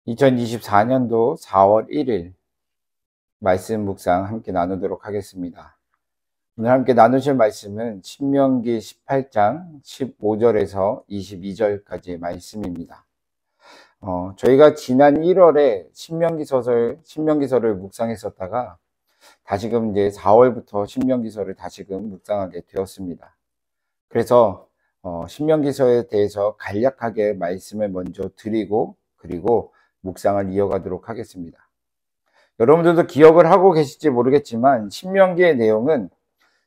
2024년도 4월 1일 말씀 묵상 함께 나누도록 하겠습니다. 오늘 함께 나누실 말씀은 신명기 18장 15절에서 22절까지의 말씀입니다. 저희가 지난 1월에 신명기서를 묵상했었다가 다시금 이제 4월부터 신명기서를 다시금 묵상하게 되었습니다. 그래서 신명기서에 대해서 간략하게 말씀을 먼저 드리고 그리고 묵상을 이어가도록 하겠습니다. 여러분들도 기억을 하고 계실지 모르겠지만 신명기의 내용은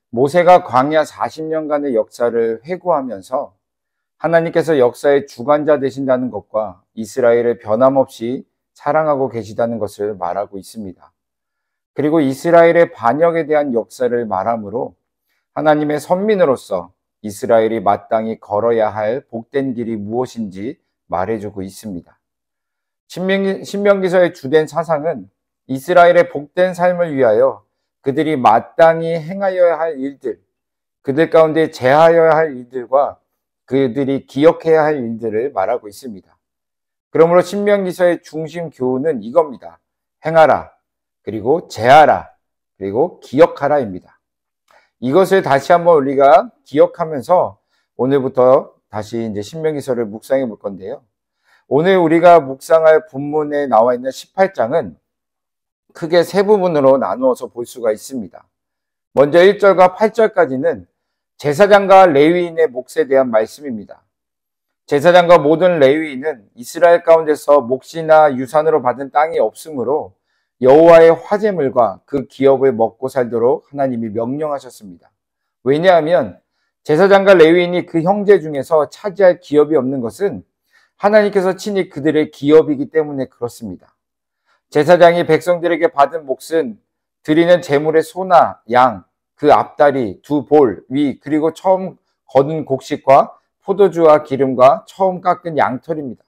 모세가 광야 40년간의 역사를 회고하면서 하나님께서 역사의 주관자 되신다는 것과 이스라엘을 변함없이 사랑하고 계시다는 것을 말하고 있습니다. 그리고 이스라엘의 반역에 대한 역사를 말하므로 하나님의 선민으로서 이스라엘이 마땅히 걸어야 할 복된 길이 무엇인지 말해주고 있습니다. 신명기서의 주된 사상은 이스라엘의 복된 삶을 위하여 그들이 마땅히 행하여야 할 일들, 그들 가운데 제하여야 할 일들과 그들이 기억해야 할 일들을 말하고 있습니다. 그러므로 신명기서의 중심 교훈은 이겁니다. 행하라, 그리고 제하라, 그리고 기억하라입니다. 이것을 다시 한번 우리가 기억하면서 오늘부터 다시 이제 신명기서를 묵상해 볼 건데요. 오늘 우리가 묵상할 본문에 나와 있는 18장은 크게 세 부분으로 나누어서 볼 수가 있습니다. 먼저 1절과 8절까지는 제사장과 레위인의 몫에 대한 말씀입니다. 제사장과 모든 레위인은 이스라엘 가운데서 몫이나 유산으로 받은 땅이 없으므로 여호와의 화제물과 그 기업을 먹고 살도록 하나님이 명령하셨습니다. 왜냐하면 제사장과 레위인이 그 형제 중에서 차지할 기업이 없는 것은 하나님께서 친히 그들의 기업이기 때문에 그렇습니다. 제사장이 백성들에게 받은 몫은 드리는 제물의 소나 양, 그 앞다리, 두 볼, 위, 그리고 처음 거둔 곡식과 포도주와 기름과 처음 깎은 양털입니다.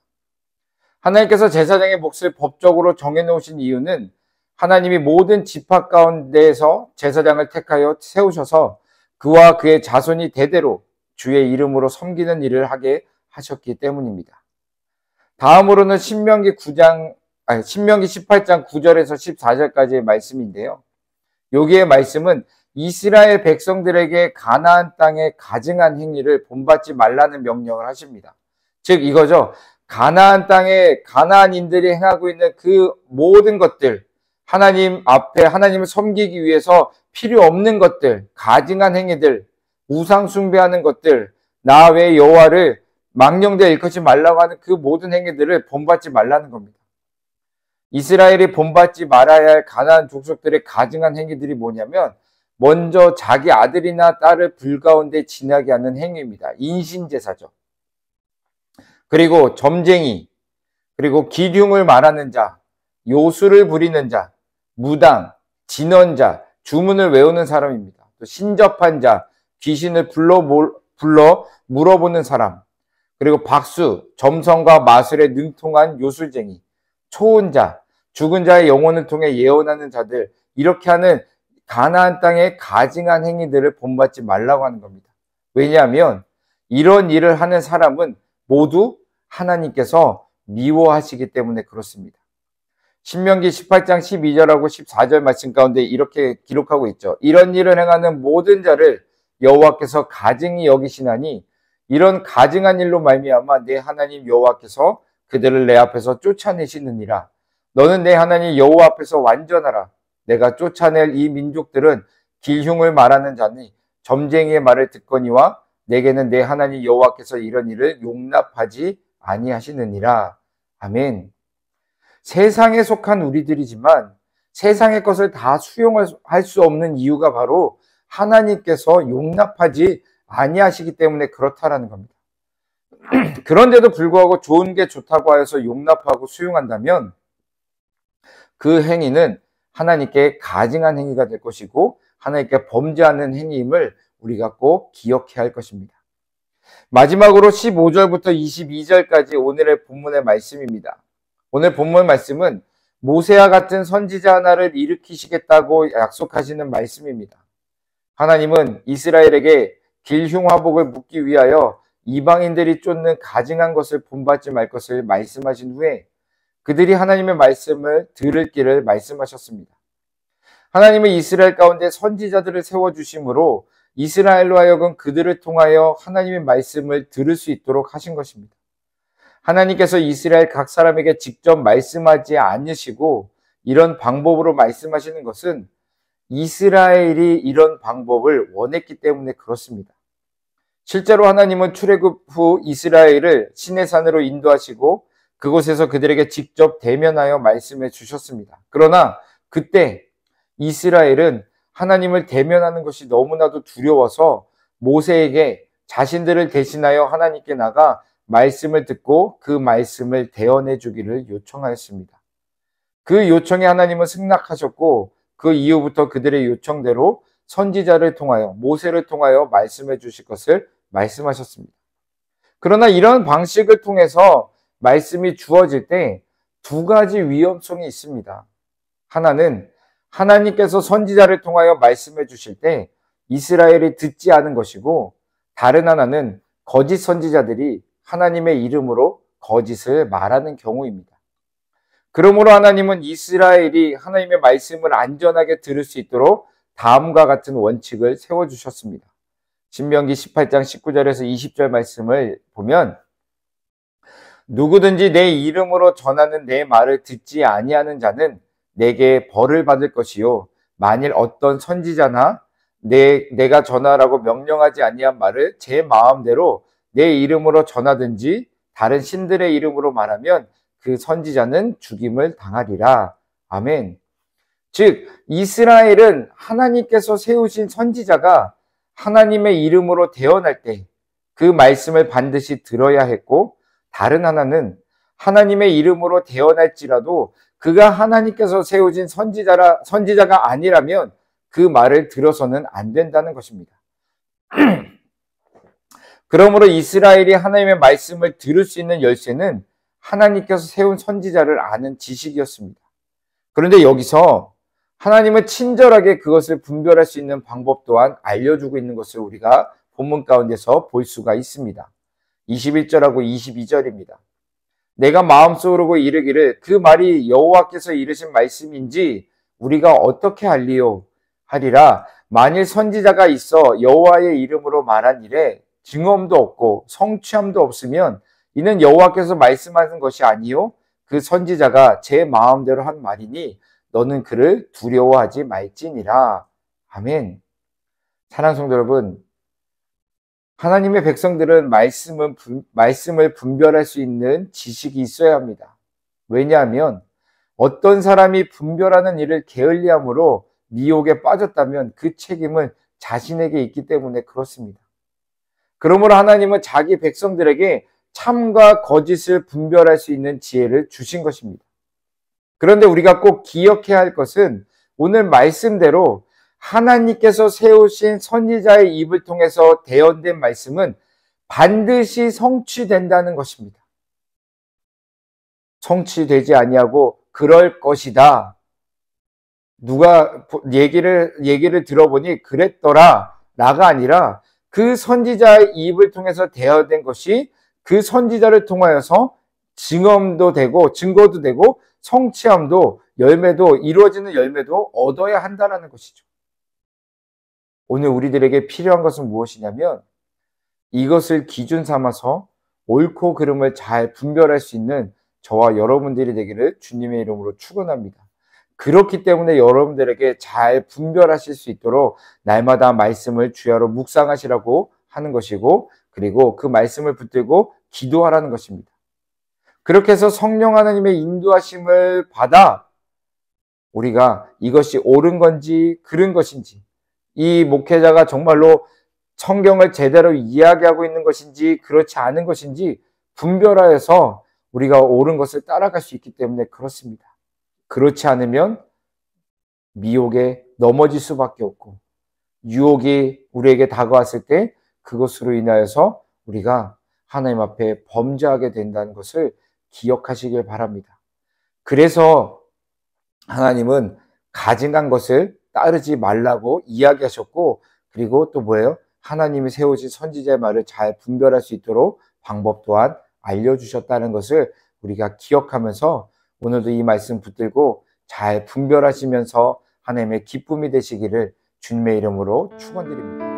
하나님께서 제사장의 몫을 법적으로 정해놓으신 이유는 하나님이 모든 지파 가운데에서 제사장을 택하여 세우셔서 그와 그의 자손이 대대로 주의 이름으로 섬기는 일을 하게 하셨기 때문입니다. 다음으로는 신명기 18장 9절에서 14절까지의 말씀인데요. 여기의 말씀은 이스라엘 백성들에게 가나안 땅에 가증한 행위를 본받지 말라는 명령을 하십니다. 즉 이거죠. 가나안 땅에 가나안인들이 행하고 있는 그 모든 것들, 하나님 앞에 하나님을 섬기기 위해서 필요 없는 것들, 가증한 행위들, 우상 숭배하는 것들, 나 외 여호와를 망령되어 일컫지 말라고 하는 그 모든 행위들을 본받지 말라는 겁니다. 이스라엘이 본받지 말아야 할 가나안 족속들의 가증한 행위들이 뭐냐면 먼저 자기 아들이나 딸을 불 가운데 지나게 하는 행위입니다. 인신제사죠. 그리고 점쟁이, 그리고 기흉을 말하는 자, 요술을 부리는 자, 무당, 진언자, 주문을 외우는 사람입니다. 또 신접한 자, 귀신을 불러 물어보는 사람, 그리고 박수, 점성과 마술에 능통한 요술쟁이, 초혼자, 죽은 자의 영혼을 통해 예언하는 자들, 이렇게 하는 가나안 땅의 가증한 행위들을 본받지 말라고 하는 겁니다. 왜냐하면 이런 일을 하는 사람은 모두 하나님께서 미워하시기 때문에 그렇습니다. 신명기 18장 12절하고 14절 말씀 가운데 이렇게 기록하고 있죠. 이런 일을 행하는 모든 자를 여호와께서 가증히 여기시나니 이런 가증한 일로 말미암아 내 하나님 여호와께서 그들을 내 앞에서 쫓아내시느니라. 너는 내 하나님 여호와 앞에서 완전하라. 내가 쫓아낼 이 민족들은 길흉을 말하는 자니 점쟁이의 말을 듣거니와 내게는 내 하나님 여호와께서 이런 일을 용납하지 아니하시느니라. 아멘. 세상에 속한 우리들이지만 세상의 것을 다 수용할 수 없는 이유가 바로 하나님께서 용납하지 아니하시기 때문에 그렇다라는 겁니다. 그런데도 불구하고 좋은 게 좋다고 하여서 용납하고 수용한다면 그 행위는 하나님께 가증한 행위가 될 것이고 하나님께 범죄하는 행위임을 우리가 꼭 기억해야 할 것입니다. 마지막으로 15절부터 22절까지 오늘의 본문의 말씀입니다. 오늘 본문 말씀은 모세와 같은 선지자 하나를 일으키시겠다고 약속하시는 말씀입니다. 하나님은 이스라엘에게 길흉화복을 묻기 위하여 이방인들이 쫓는 가증한 것을 본받지 말 것을 말씀하신 후에 그들이 하나님의 말씀을 들을 길을 말씀하셨습니다. 하나님은 이스라엘 가운데 선지자들을 세워주심으로 이스라엘로 하여금 그들을 통하여 하나님의 말씀을 들을 수 있도록 하신 것입니다. 하나님께서 이스라엘 각 사람에게 직접 말씀하지 않으시고 이런 방법으로 말씀하시는 것은 이스라엘이 이런 방법을 원했기 때문에 그렇습니다. 실제로 하나님은 출애굽 후 이스라엘을 시내산으로 인도하시고 그곳에서 그들에게 직접 대면하여 말씀해 주셨습니다. 그러나 그때 이스라엘은 하나님을 대면하는 것이 너무나도 두려워서 모세에게 자신들을 대신하여 하나님께 나가 말씀을 듣고 그 말씀을 대언해 주기를 요청하였습니다. 그 요청에 하나님은 승낙하셨고 그 이후부터 그들의 요청대로 선지자를 통하여 모세를 통하여 말씀해 주실 것을 말씀하셨습니다. 그러나 이런 방식을 통해서 말씀이 주어질 때 두 가지 위험성이 있습니다. 하나는 하나님께서 선지자를 통하여 말씀해 주실 때 이스라엘이 듣지 않은 것이고, 다른 하나는 거짓 선지자들이 하나님의 이름으로 거짓을 말하는 경우입니다. 그러므로 하나님은 이스라엘이 하나님의 말씀을 안전하게 들을 수 있도록 다음과 같은 원칙을 세워주셨습니다. 신명기 18장 19절에서 20절 말씀을 보면, 누구든지 내 이름으로 전하는 내 말을 듣지 아니하는 자는 내게 벌을 받을 것이요, 만일 어떤 선지자나 내가 전하라고 명령하지 아니한 말을 제 마음대로 내 이름으로 전하든지 다른 신들의 이름으로 말하면 그 선지자는 죽임을 당하리라. 아멘. 즉 이스라엘은 하나님께서 세우신 선지자가 하나님의 이름으로 대언할 때 그 말씀을 반드시 들어야 했고, 다른 하나는 하나님의 이름으로 대언할지라도 그가 하나님께서 세우신 선지자가 아니라면 그 말을 들어서는 안 된다는 것입니다. 그러므로 이스라엘이 하나님의 말씀을 들을 수 있는 열쇠는 하나님께서 세운 선지자를 아는 지식이었습니다. 그런데 여기서 하나님은 친절하게 그것을 분별할 수 있는 방법 또한 알려주고 있는 것을 우리가 본문 가운데서 볼 수가 있습니다. 21절하고 22절입니다. 내가 마음속으로 이르기를 그 말이 여호와께서 이르신 말씀인지 우리가 어떻게 알리요 하리라. 만일 선지자가 있어 여호와의 이름으로 말한 일에 증언도 없고 성취함도 없으면 이는 여호와께서 말씀하신 것이 아니요 그 선지자가 제 마음대로 한 말이니 너는 그를 두려워하지 말지니라. 아멘. 사랑하는 성도 여러분, 하나님의 백성들은 말씀을 분별할 수 있는 지식이 있어야 합니다. 왜냐하면 어떤 사람이 분별하는 일을 게을리함으로 미혹에 빠졌다면 그 책임은 자신에게 있기 때문에 그렇습니다. 그러므로 하나님은 자기 백성들에게 참과 거짓을 분별할 수 있는 지혜를 주신 것입니다. 그런데 우리가 꼭 기억해야 할 것은 오늘 말씀대로 하나님께서 세우신 선지자의 입을 통해서 대언된 말씀은 반드시 성취된다는 것입니다. 성취되지 아니하고 그럴 것이다. 누가 얘기를 들어보니 그랬더라 라가 아니라 그 선지자의 입을 통해서 대언된 것이 그 선지자를 통하여서 증거도 되고 성취함도 열매도 이루어지는 열매도 얻어야 한다는 것이죠. 오늘 우리들에게 필요한 것은 무엇이냐면 이것을 기준 삼아서 옳고 그름을 잘 분별할 수 있는 저와 여러분들이 되기를 주님의 이름으로 축원합니다. 그렇기 때문에 여러분들에게 잘 분별하실 수 있도록 날마다 말씀을 주야로 묵상하시라고 하는 것이고, 그리고 그 말씀을 붙들고 기도하라는 것입니다. 그렇게 해서 성령 하나님의 인도하심을 받아 우리가 이것이 옳은 건지 그른 것인지, 이 목회자가 정말로 성경을 제대로 이야기하고 있는 것인지 그렇지 않은 것인지 분별하여서 우리가 옳은 것을 따라갈 수 있기 때문에 그렇습니다. 그렇지 않으면 미혹에 넘어질 수밖에 없고 유혹이 우리에게 다가왔을 때 그것으로 인하여서 우리가 하나님 앞에 범죄하게 된다는 것을 기억하시길 바랍니다. 그래서 하나님은 가증한 것을 따르지 말라고 이야기하셨고, 그리고 또 뭐예요? 하나님이 세우신 선지자의 말을 잘 분별할 수 있도록 방법 또한 알려주셨다는 것을 우리가 기억하면서 오늘도 이 말씀 붙들고 잘 분별하시면서 하나님의 기쁨이 되시기를 주님의 이름으로 축원드립니다.